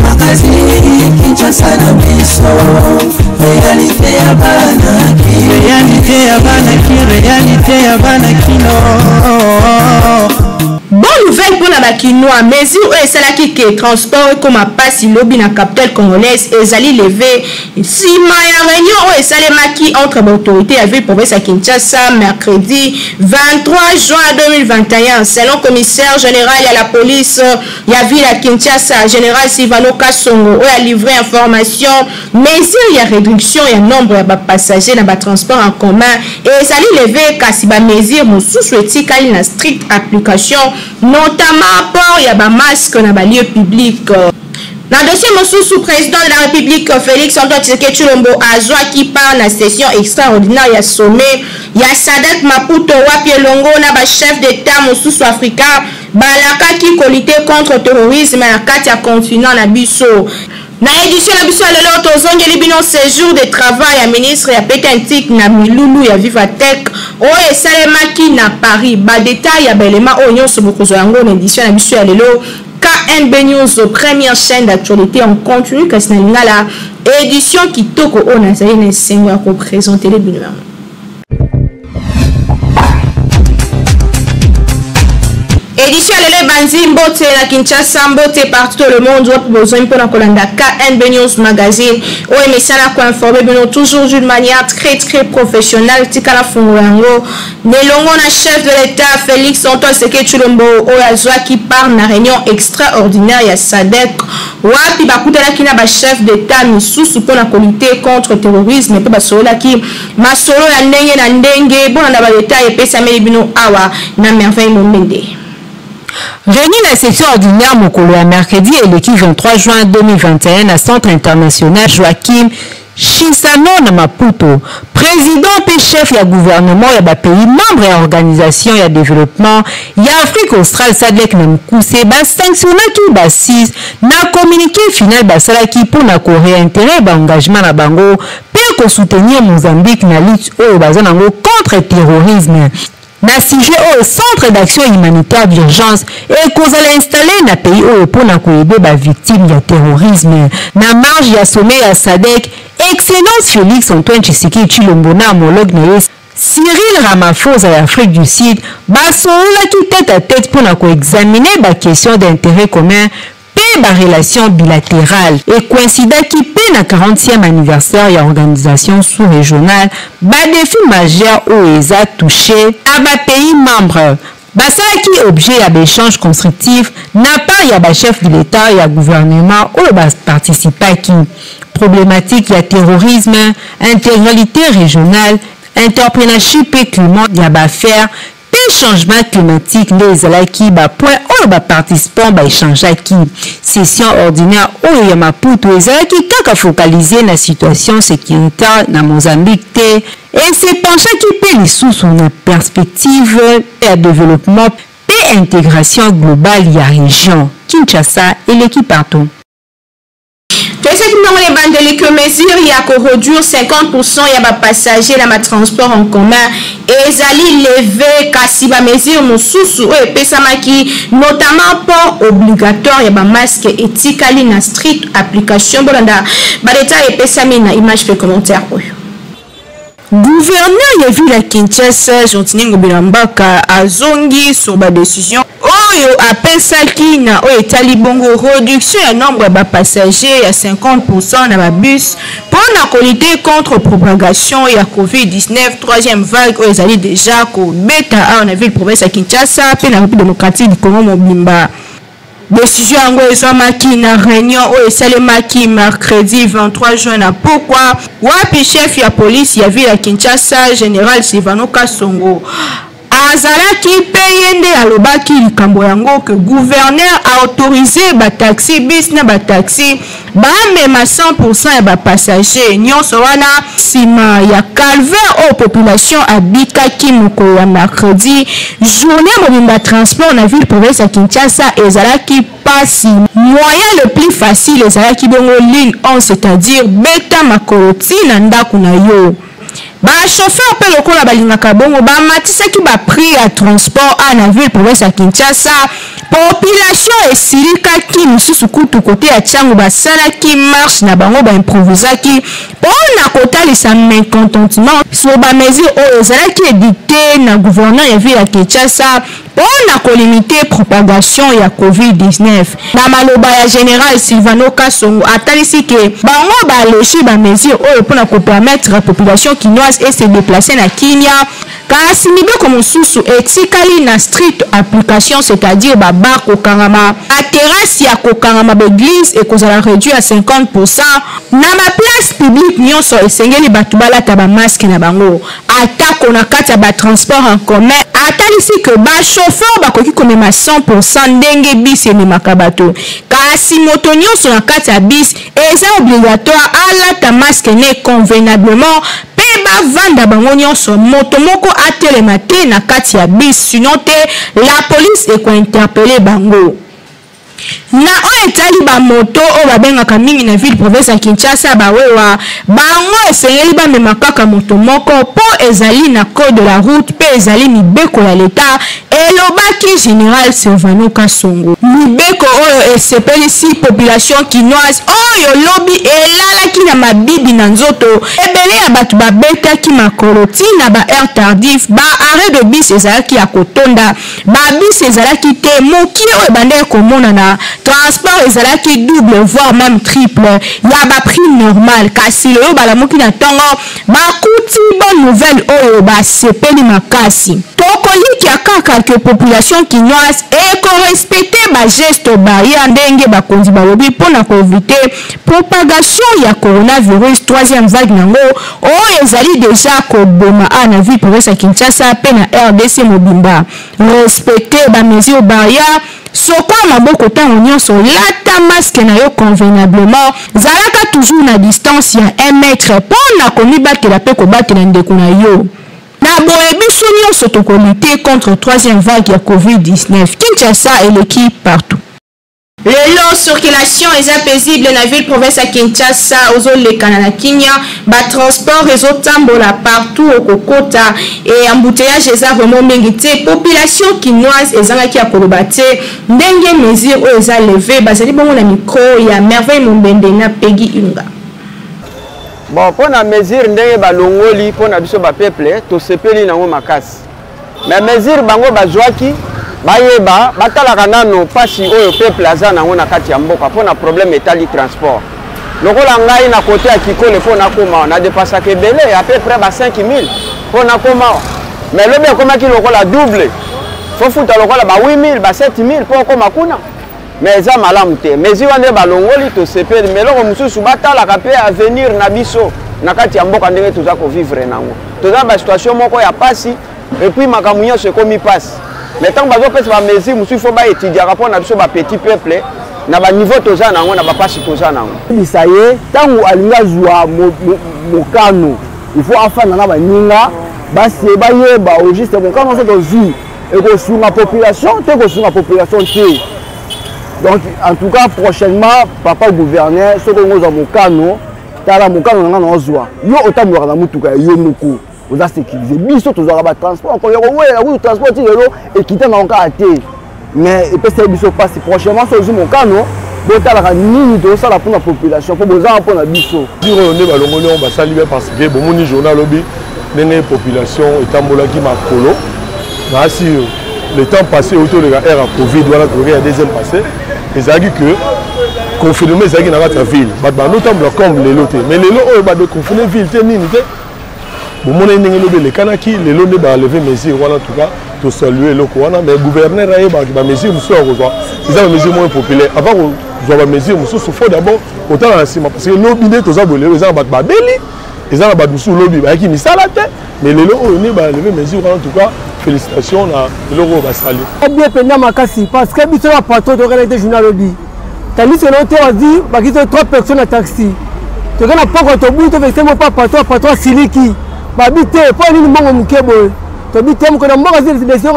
magazine, Kinshasa na biso, réalité ya banaki, réalité ya banaki, réalité ya banaki no. Bonne nouvelle pour la Kinois, mesure et celle qui est transport comme à passe lobby na capitale congolaise et zali levé si ma réunion et salé maki entre l'autorité à ville province à Kinshasa mercredi 23 juin 2021 selon commissaire général à la police il y a ville à Kinshasa général Sivano Kasongo a livré information mesure il y a réduction il y a nombre de passagers dans le transport en commun et zali levé kasi ba mesure mon sous-souhaité kali na stricte application notamment pour y a ba masque na ba lieu public. Dans le dossier sous président de la République Félix Antoine Tshisekedi Tshilombo Azwa qui part la session extraordinaire y a sommet y a Sadek Maputo wapi longo na ba chef d'état sous Africa balaka qui lutter contre le terrorisme na kati ya continent na biso. Na édition la biso lelo tozongeli bino séjour de travail à ministre ya Petantik na Milulu ya Vivatech o esalemaki na Paris ba détail ya belema o nyonso bokozo yango na édition la biso lelo KNB News première chaîne d'actualité en continu kasi na lingala édition kitoko o nazali na sengo ya ko présenter les bino. Édition Lele Banzi Mbote la Kinshasa Mbote partout dans le monde doit besoin pour la Kolanda KNB News Magazine ou émission à informer toujours d'une manière très professionnelle tikala fungulango nelongo na chef de l'état Félix Antoine Tshisekedi Tshilombo o azwa qui part na réunion extraordinaire ya SADC wapi bakutela kina ba chef d'état misusu pour la lutter contre le terrorisme pe basola ki masolo ya ndenge na ndenge bona na ba état epesa melibino awa na merveille momende. Réuni la session ordinaire Mokolo à mercredi et l'équipe 23 juin 2021 à Centre international Joachim Chinsano na Maputo, président et chef du gouvernement ya pays membre et organisation ya développement ya Afrique australe SADC na mukuse ba sanctionné tout ba 6 na communiqué final ba salaki pour na réintégrer ba engagement na bango pour soutenir Mozambique na lutte au bazanango contre le terrorisme. Na sujet au centre d'action humanitaire d'urgence et qu'on allait installer na pays pour na aider ba victimes de terrorisme na marge ya sommet à SADC excellence Félix Antoine Tshisekedi Tshilombo na homologue na Cyril Ramaphosa à Afrique du Sud basola qui tête à tête pour na examiner ba question d'intérêt commun et la relation bilatérale et coïncident qui peine à 40e anniversaire de l'organisation sous-régionale bas défi majeur où ils a touché à bas pays membres. Basa qui objet à l'échange constructif n'a pas y a bas chef de l'État et à gouvernement ou bas participer qui problématique y a terrorisme, intégralité régionale, entrepreneurship et climat y a bas faire changement climatique les alaki ba point ou ba participants ba échange qui session ordinaire ou ya Maputo les alaki kaka focaliser la situation sécuritaire na Mozambique et c'est penché qui peut les sous une perspective et développement et intégration globale ya région Kinshasa et l'équipe partout. C'est que nous les bandes que mesure il y a qu'au réduire 50% il y a pas passager dans ma transport en commun et zali lever kasi ba mesure mon sous et pesama qui notamment pas obligatoire il y a ba masque éthique ali na strict application bolanda ba détail et pesami na image fait commentaire. Gouverneur ya ville à Kinshasa Jontiningo Bilambaka azongi sur ba décision oyo apesaki na o etali bongo réduction ya nombre de passagers à 50% na ba bus pour na lutter contre propagation ya COVID-19 troisième vague o ezali déjà ko beta na ville province à Kinshasa pe na République démocratique du Congo mobimba. Décision yango ezwamaki na réunion o esalemaki mercredi 23 juin na pourquoi wapi chef ya police ya ville ya Kinshasa général Sivano Kasongo azalaki payende alobaki likambo yango que gouverneur a autorisé ba taxi bis na ba taxi ba mema 100% ya ba passager nyonso wana sima ya calvaire aux population abikaki mokolo ya mercredi journée mobimba transport na ville province ya Kinshasa ezalaki pasi moyen le plus facile ezalaki bongo ligne 11 c'est-à-dire beta makoroti na ndako na yo ba chauffeur pe lokola balingaka bongo ba matisaki ba prix ya transport na ville province ya Kinshasa. Population esilikaki misusu kutu kote ya Tchango basalaki marche na bango ba improvisaki pona kotalisa mécontentement sur ba mesure oyo ezalaki édité na gouverneur ya ville ya Kinshasa pona kolimiter propagation ya COVID-19. Na maloba ya général Silvano Kasongo atalisi ke bango balogi ba mesure oyo pona ko permettre la population kinoise et se déplacer na Kenya kasi mibeko mosusu etikali na strict application, c'est-à-dire ba bar kokangama a terrasse ya kokangama l'église et kozala réduit à 50%. Na ma place publique nyonso esengeli batu balata ba masque na bango atako na kati ya ba transport en commun atalisi que ba chauffeur bakoki komema 100% ndenge bis ememaka bato kasi moto nyonso na kati ya bis eza obligatoire alata masque ne convenablement pe bavanda bango nyonso moto moko atelema te na kati ya bis sinon te la police ekointerpele bango. Na o etali ba moto o babengaka mingi na ville province ya Kinshasa bawewa bango esengeli bamema kaka moto moko po ezali na code de la route pe ezali mibeko ya leta elobaki général Silvano Kasongo. Mibeko oyo esepelisi population kinoise oyo lobi elalaki na mabibi na nzoto ebele ya bato babetaki makolo tina ba air tardif ba arrêt de bus ezalaki ya kotonda ba bus ezalaki te moki oyo ebandeki komonana transport ezalaki double voire même triple ya ba prix normal kasi leyo balamuki na ntongo bakuti bonne nouvelle oyo basepeli makasi tokoliki ya kaka que population kinoise ekorespecte ba geste barrière ndenge bakonzi balobi mpona koevite propagation ya coronavirus troisième vague nango oyo ezali deja koboma na ville province ya Kinshasa pe na RDC mobimba respecte ba mesure barrière soko maboko tango nyonso lata masque na yo convenablement zalaka toujours na distance ya 1 mètre pona komibatela pe kobatela ndeko na yo na boye biso nyonso tokolite contre troisième vague ya COVID-19 Kinshasa et l'équipe partout. Lelo circulation est paisible na ville province à Kinshasa ozolekana na Kenya ba transport réseau tambola partout au kokota et embouteillage eza vraiment mingi te population kinoise ezangaki ya koloba te ndenge mesure o eza levé bazali bongo na micro ya merveille mombende na Peggy Inga. Bon pour na mesure ndenge balongoli pour na biso ba peuple to sepeli nango makasi mais mesure bango bazwaki bayeba batalaka nano pasi oyo peuple aza nango na kati ya mboka pona problème etali transport lokola ngai na côté ya Kikole pona koma na dépassaka ebele à peu près ba 5000 pona koma mais lobe komaki lokola double fo futa lokola ba 8000 ba 7000 pona koma kuna mais eza malamu te mesure wana balongoli to sepeli mais loko mususu batalaka pe avenir na biso na kati ya mboka ndenge toza ko vivre nango toza ba situation moko ya pasi et puis makambo nyonso ekomi pasi. Mais tant que vous faites des mesures, il faut étudier rapport à ce petit peuple, na ba niveau toza nango na ba pasi toza nango. Ça y est, tant que alinga zwa mokano, il faut afana na ba ninga, ba se ba yeba au juste mokano c'est aussi et que sur la population, te que sur la population te. Donc en tout cas prochainement papa gouverneur ce que nous avons mokano, tala mokano na na zwa. Yo otamwa na mutuka yo moko. Vous avez sécurisé. Biso tous aura transport. Encore la route transport et quitter dans cas mais et peut c'est biso passe prochainement sur mon canot. Bota la nini de ça la pour la population pour besoin pour la biso. Dire on est balongoli on va saluer parce que bon mon journal lobby nene population etambola ki makolo. Na si le temps passé autour de la ère Covid voilà que il y a deuxième passé. Les a dit que confirmer ça qui na la ville. Ba notamment comme les lotés. Mais les lots ba de confiner ville te nini te. Bon, mon ennemi le Kanaki, les lots de lever mesures, en tout cas, de saluer le Kouana, mais le gouverneur a eu des mesures, ils ont des mesures moins populaires. Avant, ils ont des mesures, il faut d'abord, autant en ciment, parce que l'objet de tous les ils ont des belli, ils ont des sous lobby, qui mis ça la tête, mais les lots ont levé mesures, en tout cas, félicitations, les lots vont saluer. Bien pendant ma casse, parce que si on a pas trop de réalité journal lobby, tandis que l'on t'a dit, qu'il y a 3 personnes à taxi. Tu n'as pas quand tu bout, tu ne pas patron siliki. Babité, pas une mongo mukebo. Tu habites comme quand on m'a dit des gens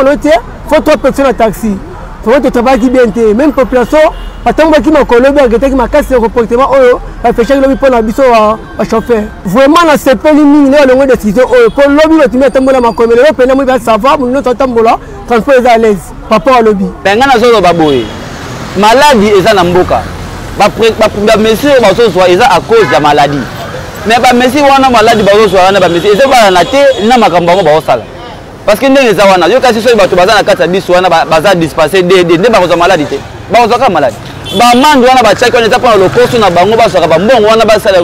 faut 3 personnes à taxi. faut que travail qui bien même population attends qui m'a collé qui m'a cassé comportement oh fait chaque lobby pour la biso à chauffer vraiment la CPL mini le longue décision pour lobby le timé tambola ma comme le peine moi ça va nous notre tambola transport à l'aise papa au lobby benga na zo baboye maladie eza na mboka ba monsieur ba so soit eza à cause de maladie mais ba monsieur wana maladie ba so soit na ba monsieur eza ba na te na makambo ba sala parce que ndenge eza wana yo kasi so bato baza na kata biso wana baza dispenser de ba ko maladie te ba ko ka maladie ba mandu wana ba check wana eza pa le course na bango ba so ka ba mbongo wana ba sala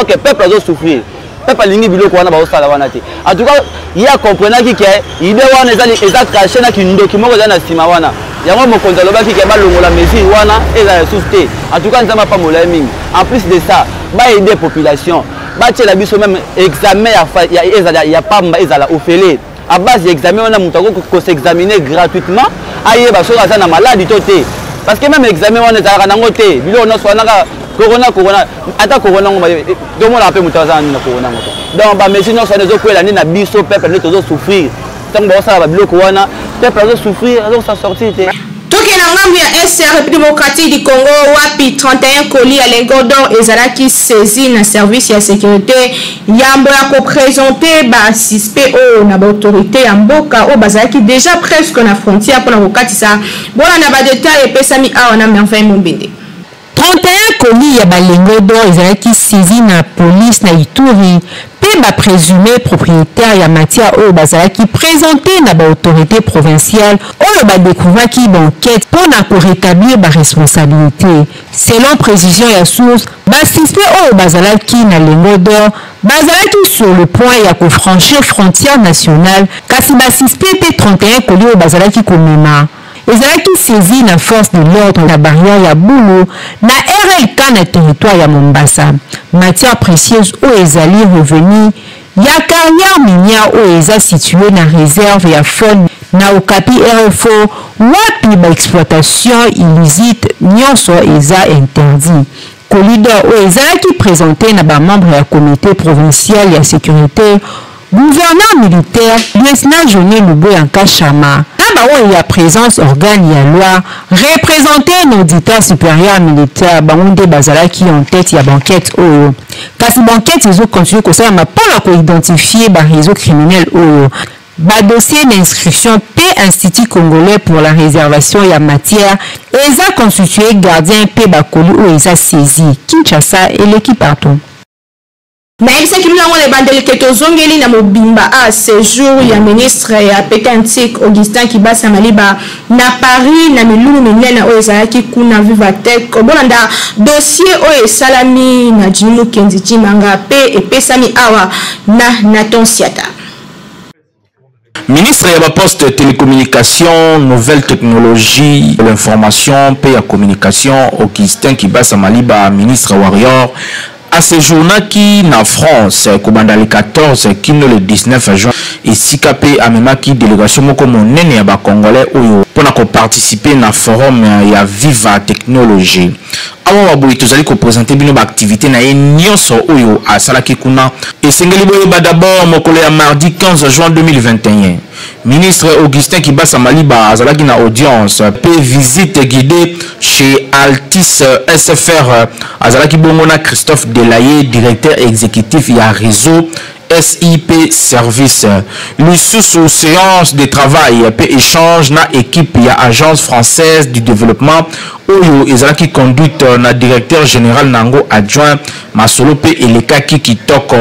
OK peuple zo souffrir peuple lingi biloko wana ba sala wana te en tout cas il a comprenaki que idée wana eza caché na kindoki moko za na sima wana yango mokonzi alobaki ke balongola mesure wana eza ressource te en tout cas nzamba pa molai mingi en plus de ça ba aider population ba tiela biso même examen ya pamba ezala ofele à base d'examen on a montré qu'on s'examiner gratuitement aïe bah sur la maladie toté parce que même examen on est à rangoté bilo on soit naka corona ata corona on do mon appel mutaza na corona donc bah mais sinon ça ne zo quoi l'année na biso peuple ne tozo souffrir tant bon ça ba bilo corona peuple zo souffrir donc ça sortir té toke na ngambu ya SR République démocratique du Congo wapi 31 colis à lingots d'or ezalaki saisi na service ya sécurité yambo ya ko présenter ba suspect o na ba autorité ya mboka o bazalaki déjà presque na frontière pour na kokatisa bona na ba détail epesami awa na Merveille Mombende 31 colis ya ba lingots d'or ezalaki saisi na police na Ituri ba présumé propriétaire ya matière au bazalaki présenté na ba autorité provinciale au ba découvert qui enquête pour na ko rétablir ba responsabilité selon précision ya source ba suspect au bazalaki na lingots d'or bazalaki sur le point ya ko franchir frontière nationale kasi ba suspect pe 31 colis au bazalaki komema ezalaki saisi na force de l'ordre la barrière ya Boulou na RLK na territoire ya Mombasa matière précieuse o ezali revenu ya carrière minière o eza situé na réserve ya faune na okapi RFO wapi ba exploitation illicite nyonso eza interdit colidor o ezalaki présenté na ba membre ya comité provincial ya sécurité gouverneur militaire lieutenant Joné Lubo Yankashama il y a présence organe ya loi représenté un auditeur supérieur militaire bangonde bazala qui en tête ya banquette oyo kasi banquette ils ont continué comme ça ma pas la identifier ba réseau criminel oyo ba dossier d'inscription P Institut congolais pour la réservation ya matière eza constitué gardien P bakoli oyo eza saisi Kinshasa et l'équipe partout. Mais ce qui nous a bandé quelques zongeli na mobimba à séjour ya ministre ya Pétantique Augustin Kibasa Maliba na Paris na milulu minena o ezalaki kuna Vivatech bonanda dossier o salami na Jimu Kenzichi manga pe epesami awa na Nathan Siata. Ministre ya poste télécommunication, nouvelle technologie, l'information, paix à communication, Augustin Kibasa Maliba, ministre Warrior. À ce jour-là qui na France, Kobanda le 14, qui le 19 juin, et Sikapé Amemaki délégation moko monene ya ba Congolais oyo pour participer na forum ya Viva Technologie. Awa waboui tozali ko présenter bino ba activité na nyonso oyo a salaki kuna et sengeli boyo ba d'abord mokolo ya mardi 15 juin 2021. Ministre Augustin Kibasa Maliba azalaki na audience pe visite guidée chez Altis SFR azalaki bongona Christophe Delaye directeur exécutif ya réseau SIP Service. Le sous séance de travail peut échange na équipe ya agence française du développement oyo ezalaki conduite na directeur général nango adjoint Masolo pe eleka kitoko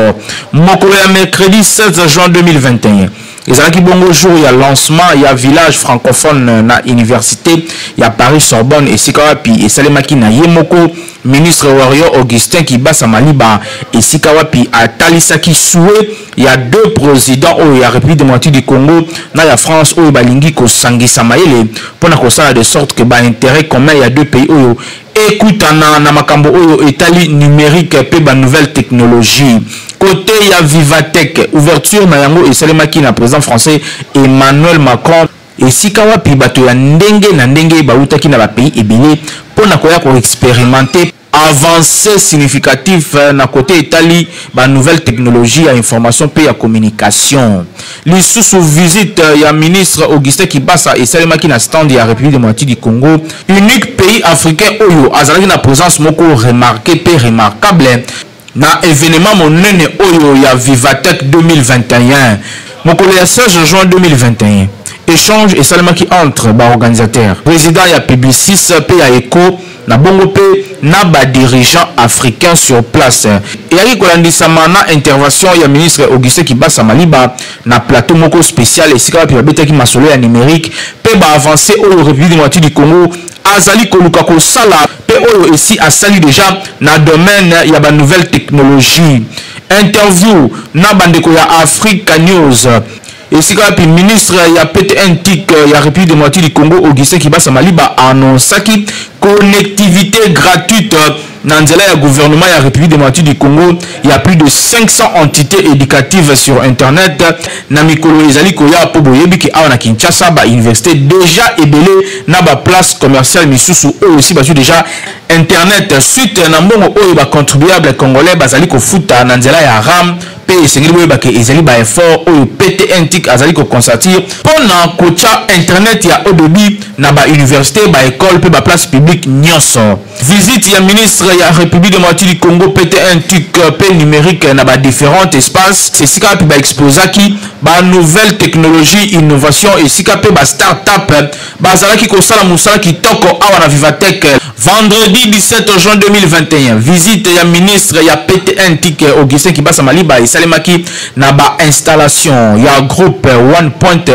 mokolo ya mercredi 16 juin 2021. ezalaki bongo jour ya lancement ya village francophone na université ya Paris Sorbonne esika wapi esalemaki na ye moko ministre Warrior Augustin Kibasa Maliba esika wapi atalisaki souhait ya deux présidents oyo ya République démocratique du Congo na ya France oyo balingi kosangisa mayele pona kosala de sorte que ba intérêt commun ya deux pays oyo ekutana na makambo oyo etali numérique pe ba nouvelle technologie. Côté ya Vivatech, ouverture na yango esalemaki na président français Emmanuel Macron esika wapi bato ya ndenge na ndenge bautaki na ba pays ebele pona koya ko expérimenter avancée significative na côté Italie ba nouvelle technologie à information et à communication. Les sous visite ya ministre Augustin Kibasa et Salemaki na stand ya République démocratique du Congo, unique pays africain oyo azalaki na présence moko remarquée et remarquable na événement monene oyo ya Vivatech 2021 mokolo ya 16 juin 2021. Échange et salemaki entre ba organisateurs président ya Publicis pe ya Eco na bongo pe na ba dirigeants africains sur place et ali kolandisama na intervention ya ministre Augustin Kibasa Maliba na plateau moko spécial esika pe babetaki masolo ya numérique pe ba avancer au République démocratique du Congo azali koluka ko sala pe oyo ici asali déjà na domaine ya ba nouvelle technologie. Interview na bandeko ya Africa News et si le ministre ya PTNTIC ya République démocratique du Congo Augustin Kibasa Maliba annonce qui connectivité gratuite dans le gouvernement ya République démocratique du Congo. Il y a plus de 500 entités éducatives sur internet na mikolo ezali koya po boyebi ki awa na Kinshasa ba université déjà ebele na ba place commerciale misusu aussi ba déjà internet suite na mbongo oyo ba contribuable congolais bazali ko futa na nzela ya RAM pe esengeli boyeba ke ezali ba effort oyo PTNTIC azali ko constater pona kocha internet ya odobi na ba université ba école pe ba place publique nyonso. Visite ya ministre ya République démocratique du Congo PTNTIC pe numérique na ba différents espaces c'est sika pe ba exposaki ba nouvelle technologie innovation et sika pe ba start-up ba zalaki ko sala musala kitoko awa na Vivatech. Vendredi 17 juin 2021 visite ya ministre ya PTNTIC Augustin Kibasa Maliba et salemaki na ba installation ya groupe One Point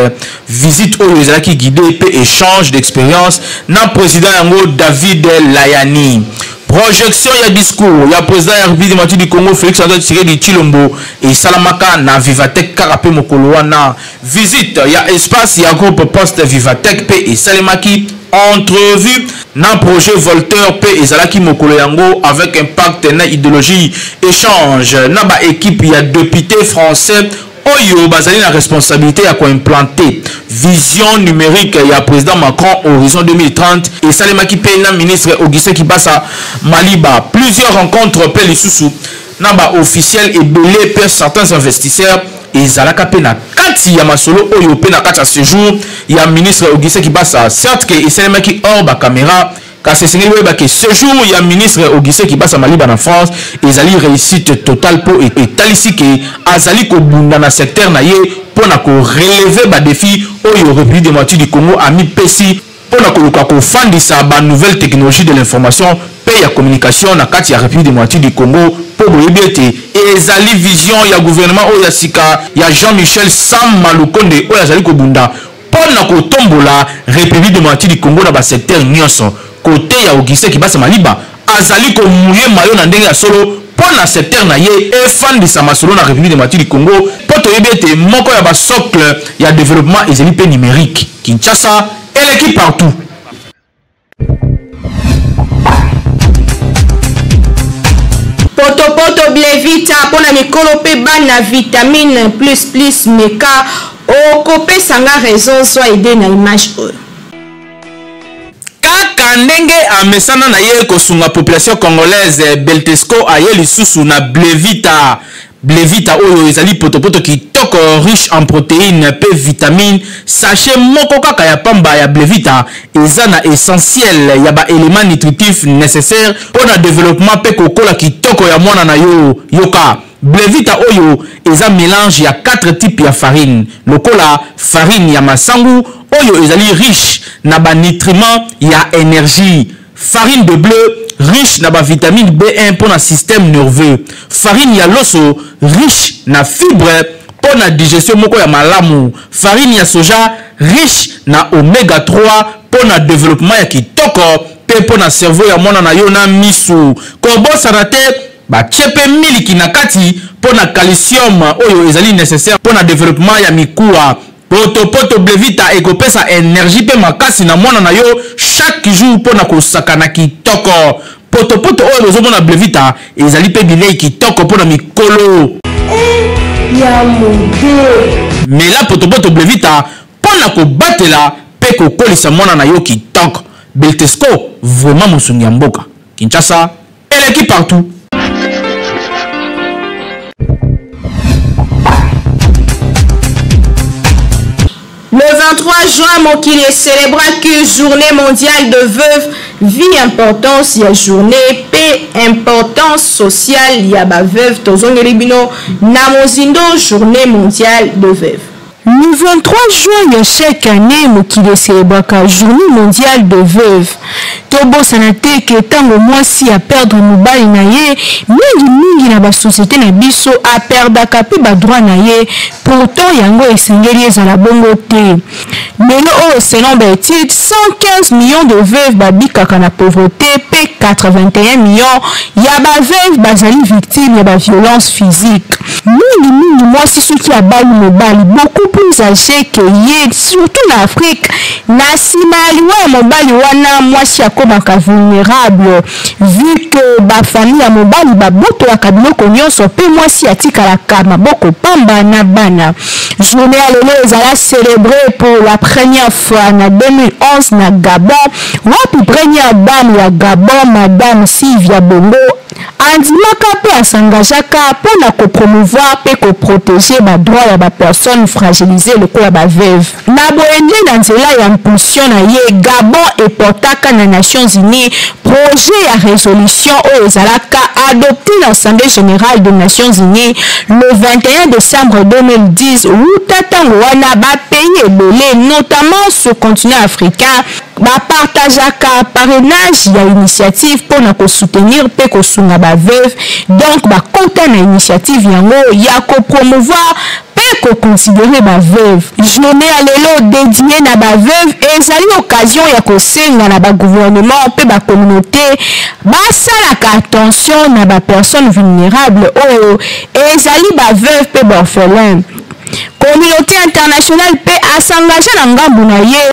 visite oyo ezalaki guidé pe échange d'expérience na président yango David Layani. Projection ya discours ya président ya République démocratique du Congo Félix Antoine Tshisekedi Tshilombo et salamaka na Vivatech karape mokolo wana. Visite ya espace ya groupe poste Vivatech pe et salemaki entrevue na projet Volteur pe ezalaki mokolo yango avec impact na idéologie. Échange na ba équipe ya député français oyo bazali na responsabilité ya implanter vision numérique ya président Macron horizon 2030 et salemaki pe na ministre Augustin Kibasa Maliba. Plusieurs rencontres pe lisusu na ba officiel et belé pe certains investisseurs ezalaka pe na kati ya masolo oyo pe na kati ya séjour ya ministre Augustin Kibasa. Certes que esalemaki hors ba caméra kasi esengeli boyeba ke séjour ya ministre Augustin Kibasa Maliba na France ezali réussite totale po etalisi ke azali kobunda na secteur na ye pona ko relever ba défi oyo République démocratique du Congo a mis pesi pona koluka kofandisa ba nouvelle technologie de l'information pe ya communication na kati ya République démocratique du Congo po boyebi ete ezali vision ya gouvernement oyo ya sika ya Jean-Michel Sama Lukonde oyo azali kobunda pona kotombola République démocratique du Congo na ba secteur nyonso. Côté ya Augustin Kibasa Maliba azali ko mouye mayo na ndenge ya solo pona secteur na ye efandisa masolo na République démocratique du Congo poto yebete moko ya ba socle ya développement ezali pe numérique. Kinshasa eleki partout. Poto Blevita pona mikolo pe bana vitamine plus meka okope sanga raison soit aider na image oyo. Ndenge amesana na ye kosunga population congolaise Beltesco aye lisusu na Blevita oyo ezali potopoto kitoko riche en protéines pe vitamine. Sachet moko kaka ya pamba ya Blevita eza na essentiel ya ba éléments nutritifs nécessaires pour le développement pe kokola kitoko ya mwana na yo yoka. Blevita oyo eza mélange ya 4 types ya farine. Lokola farine ya masangu oyo ezali riche na ba nutriments ya énergie. Farine de bleu riche na ba vitamine B1 pour le système nerveux. Farine ya loso riche na fibre pour la digestion moko ya malamu. Farine ya soja riche na oméga 3 pour le développement ya kitoko pe pour le cerveau ya mwana na yo na misu. Kobo sanate ba tchepe miliki na kati pour na calcium oyo ezali nécessaire pour na développement ya mikuwa. Poto Blevita ekopesa énergie pe makasi na mwana na yo chaque jour pour na kosaka na kitoko. Poto oyo lozomona Blevita ezali pe bilei kitoko pour na mikolo ya monde. Mais là poto Blevita pour na kobatela pe kokolisa mwana na yo kitoko. Beltesco vraiment mosungi ya mboka. Kinshasa eleki partout. Le 23 juin, Mokili célébra que journée mondiale de veuves, vie importance, il y a journée, paix, importance sociale, il y a ba veuve, tozongeribino, namozindo, journée mondiale de veuves. Le 23 juin, chaque année, Mokili célèbre la journée mondiale de veuves. Tobo sanate que tango mwasi a perdre mobali na ye, mingi na ba société na biso a perdre kapi ba droit na ye, pourtant yango esengeli ezala bongo te. Melo o selon ba étude 115 millions de veuves babikaka na pauvreté, pe 81 millions ya ba veuves bazali victime ya ba violence physique. Mingi mwasi soki abali mobali beaucoup plus âgé que ye, surtout na Afrique, na sima liwa mobali wana mwasi akomaka vulnérable vu que ba famille ya mobali babotolaka biloko nyonso pe mwasi atikalaka maboko pamba na bana. Journée ya lelo ezala célébrée pour la première fois na 2011 na Gabon, wapi première dame ya Gabon madame Sylvia Bongo andimaka pe asangajaka mpona kopromouvoir pe koprotéger badroit ya bapersone fragilisé lokola baveuve. Na boyende na nzela ya impulsion na ye, Gabon eportaka na Nations Unies projet ya résolution oyo ezalaka adopté na l'Assemblée générale des Nations Unies le 21 décembre 2010 wuta ntango wana bapays ebele notamment sur continent africain bapartageaka parrainage ya initiative mpona kosoutenir mpe kosunga baveuve, donc bakota na initiative yango ya kopromouvoir mpe koconsidere baveuve. Journée ya lelo dédié na baveuve ezali occasion ya kosenga na bagouvernement mpe bacommunauté basalaka attention na bapersone vulnérable oyo ezali baveuve mpe baorphelin. Communauté internationale mpe asengage na ngambu na ye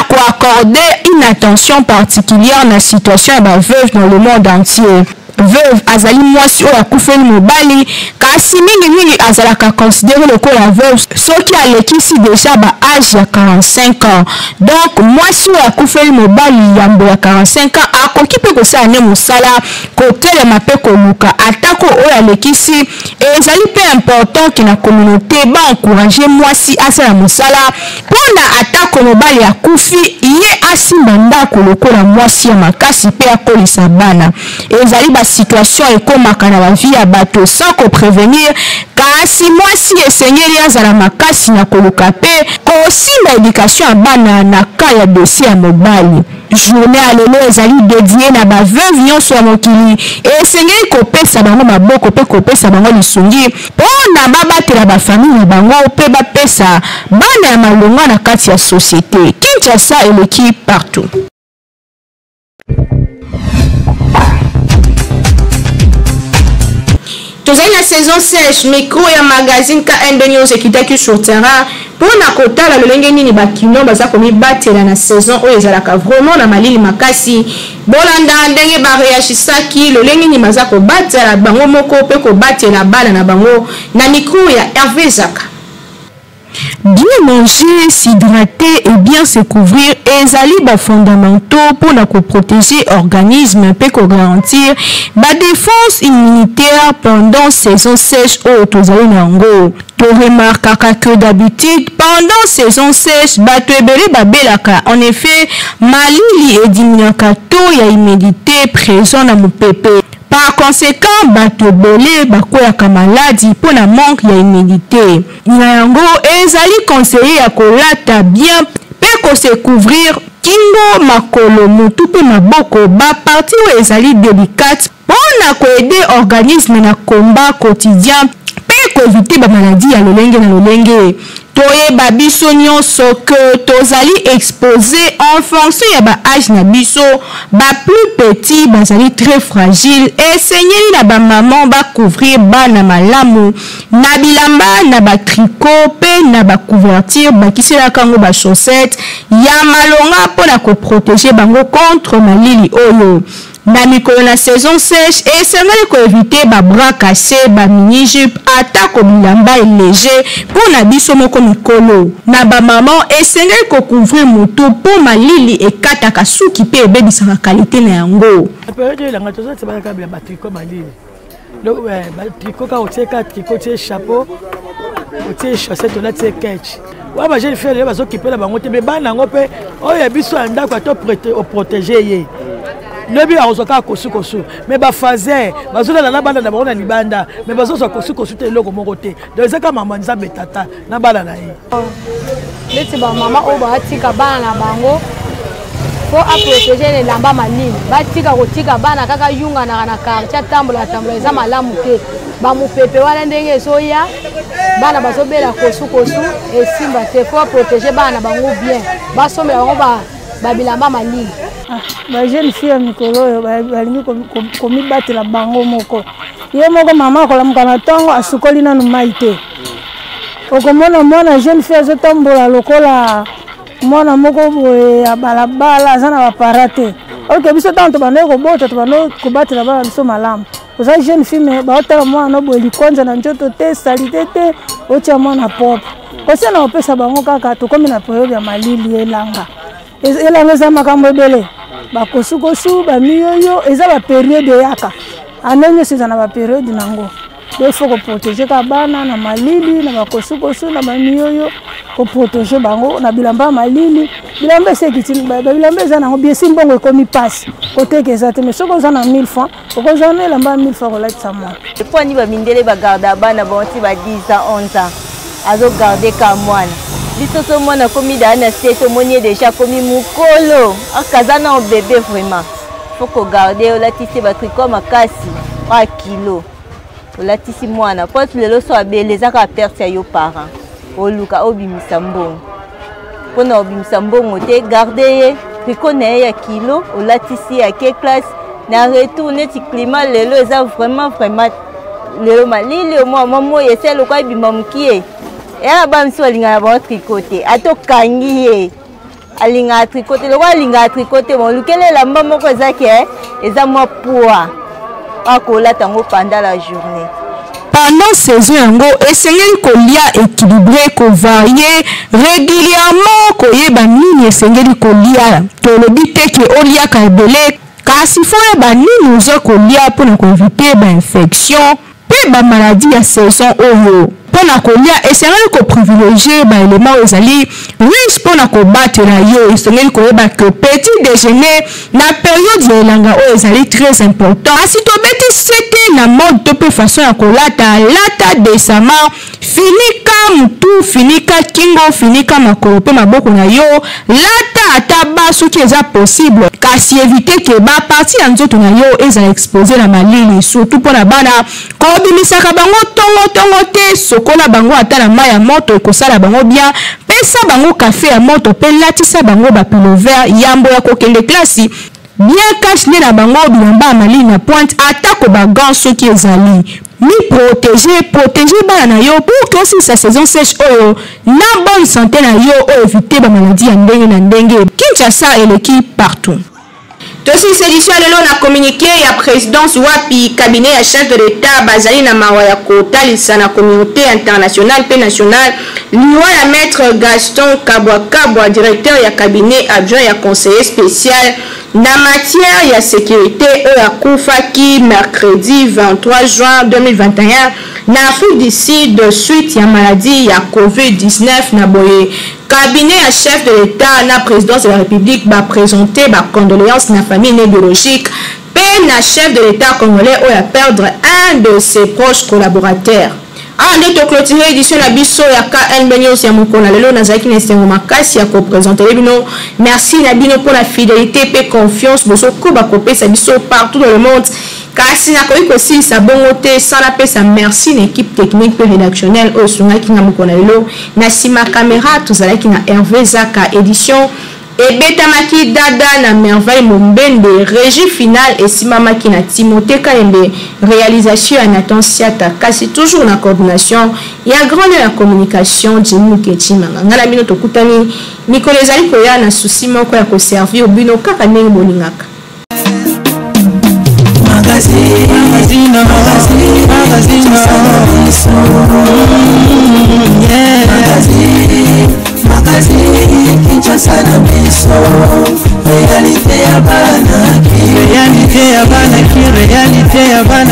pour accorder une attention particulière à la situation de la veuve dans le monde entier. Veuve azali mwasi oyo akufeli mobali kasi mingi azalaka considéré lokola veuve soki alekisi déjà ba âge ya 45 ans. Donc mwasi oyo akufeli mobali yambo ya 45 ans akoki pe kosala ne mosala kotelema pe koluka atako oyo alekisi ezali pe important que na communauté ba encourager mwasi asala mosala mpona atako mobali akufi ye asimba ndako lokola mwasi ya makasi pe akolisa bana. Ezali situation ekomaka na vie ya bato sans ko prévenir kasi mwasi esengeli azala makasi na koluka pe kosimba éducation ya bana na ka ya dossier ya mobali. Journée ya lelo ezali dédié na baveuve nyonso ya mokili esengeli kopesa bango maboko pe kopesa bango lisungi mpona babatela bafamille na bango pe bapesa bana ya malonga na kati ya société. Kinshasa eleki partout. Tozali la saison sèche, micro ya magazine KN News ekitaki sur terrain pour na kotala lolenge nini bakino baza komi batela na saison oyo ezalaka vraiment na malili makasi bolanda ndenge bareachisaki lolenge nini baza kobatela bango moko pe kobatela bala na bango na micro ya Hervé Zaka. Bien manger, s'hydrater et bien se couvrir est fondamentaux pour la protéger l'organisme et garantir la défense immunitaire pendant saison sèche ou tozali nango. Tu remarqueras que d'habitude pendant saison sèche bato ebele babelaka. En effet, malili et diminuaka to ya humidité présent na mopepe. Par conséquent, bato belé bakoyaka maladie pour la manque ya humidité. Yango ezali conseillé ya kolata bien pe ko se couvrir kingo makolo mutu pe maboko ba partie où ezali délicate pour na ko aider organisme na combat quotidien pe ko éviter ba maladie ya lolenge na lolenge. Toyeba biso nyonso que tozali exposé en fonction ya ba âge na biso ba plus petit bazali très fragile et senyeli na ba maman ba couvrir bana malamu na bilamba na ba tricot pe na ba couverture ba kisela kango ba chaussettes ya malonga pour la ko protéger bango contre malili oyo. na mikolo na saison sèche esengeli koevite babras cassé bamini jupe atako bilamba léger mpo na biso moko mikolo na bamaman esengeli kocouvrir motu mpo malili ekataka suki mpe ebebisaka kalite na yango tricot ka otieka tricot tie chapeau otie chaussette olatie ketch wa ba jeune fille bazokipela bango te me bana yango mpe oyo biso ya ndako ato oprotege ye lobi azoka kosu me bafazer bazolala na bana na bango na libanda me bazozwa kosu te eloko moko te donc ezaka mama nzambe tata na bana na ye neti bamama oyo batika bana na bango po aprotéger elamba malili batika kotika bana kaka yunganaka na quartier tambola eza malamu te bamopepe wana ndenge ezoya bana bazobela kosu esimba te po protéger bana bango bien basombela bango babilamba malili bajeune fille ya mikolo oyo balingi komibatela bango moko ye moko mama akolamuka na ntongo asukoli nanu mai te okomona mwana jeune fille azotambola lokola mwana moko boye ya balabala aza na bapara te oke biso ntango tobandaki kobota tobandaki kobatela bana biso malamu oza jeune fille baotala mwana boye likonza na nzoto te salite te otia mwana propre kosi na kopesa bango kaka tokomi na periode ya malili elanga eza makambo ebele bakosukosu bamiyoyo eza baperiode eyaka ane nyonso eza na baperiode nango il faut koprotege ka bana na malili na bakosukosu na bamiyoyo koprotege bango na bilamba malili bilamba esekitini bilamba eza nango biesi mbongo ekomi pasi koteka eza te mais soki oza na 1000 francs okozala na elamba ya 1000 francs kolatisa mwana eponi bamindele bagarda bana banti ba 10 ans 11 ans azogarde ka mwana biso so mwana komi daa na se tomoni déjà komi mokolo akaza na bébé vraiment faut kogarde olatisi batriko makasi 3 kilo olatisi mwana po lelo so abele ezaka perte ya yo parent oluka obimisa mbongo mpona obimisa mbongo te garde ye triko na ye ya kilo olatisi ya ke classe na retour neti climat lelo eza vraiment lelo malili omwa moyo ese lokwa ebima mokie eya bamisi balingana bango triko te atokangi ye alingaka triko te lokwa alingaka triko te molukele elamba moko ezaki eza mwa poids akolata yango pendant la journée. Pendant saison yango esengeli kolia équilibré kovarie régulièrement koyeba nini esengeli kolia tolobi te ke oliaka ebele kasi fo yeba nini oza kolia mpona koevite bainfection mpe bamaladi ya saison oyo mpona kolia esengeli koprivilégie baelema oyo ezali riche mpona kobatela yo esengeli koyeba ke petit déjeuner na période ya elanga oyo ezali très important asi tobeti sete na mode to mpe façon ya kolata lata décemment finika mutu finika kingo finika makolo mpe maboko na yo lata ata ba soki eza possible kasi éviter ke baparti ya nzoto na yo ezala expose na malili surtout mpona bana kobimisaka bango tongo te sokola bango ata na mai ya moto ekosala bango bien pesa bango kafe ya moto mpe latisa bango bapilover yambo ya kokende klasi bien cache nde na bango bilamba ya malili na pointe atako bagan soki ezali mi protéger bana na yo pour que aussi sa saison sèche oyo na bonne santé na yo oyo éviter bamaladi ya ndenge na ndenge Kinshasa eleki partout. Tosi édition lelo na communiqué ya présidence wapi cabinet ya chef de l'état bazali na mawa ya kotalisa na communauté internationale pe nationale liwa ya maître Gaston Kabwa directeur ya cabinet adjoint ya conseiller spécial na matière ya sécurité oyo akufaki mercredi 23 juin 2021 na Afrique du Sud suite ya maladie ya COVID-19 na boye cabinet à chef de l'État na présidence de la République va présenter ma condoléances na famille biologique pe na chef de l'État congolais ou à perdre un de ses proches collaborateurs. En de clôturer édition la biso ya KN News ya mukona lelo nazaki na sengo makasi ya ko présenter bino. Merci na bino pour la fidélité et confiance boso ko ba kopesa biso partout dans le monde. Kasi na koyi kosi sa bongote sans la pesa merci l'équipe technique et rédactionnelle au sunaki na mukona lelo na sima caméra tozalaki na Hervé Zaka édition et betamaki dada na merveille mombende régie finale et simamaki na Timothée Kaembe réalisation à Nathan Siata kasi toujours na coordination ya grande la communication Jimmy Ketima ngala bino tokutani Nicolas Ali koya na souci moko ya ko servir bino kaka ndenge bolingaka. Réalité ya bana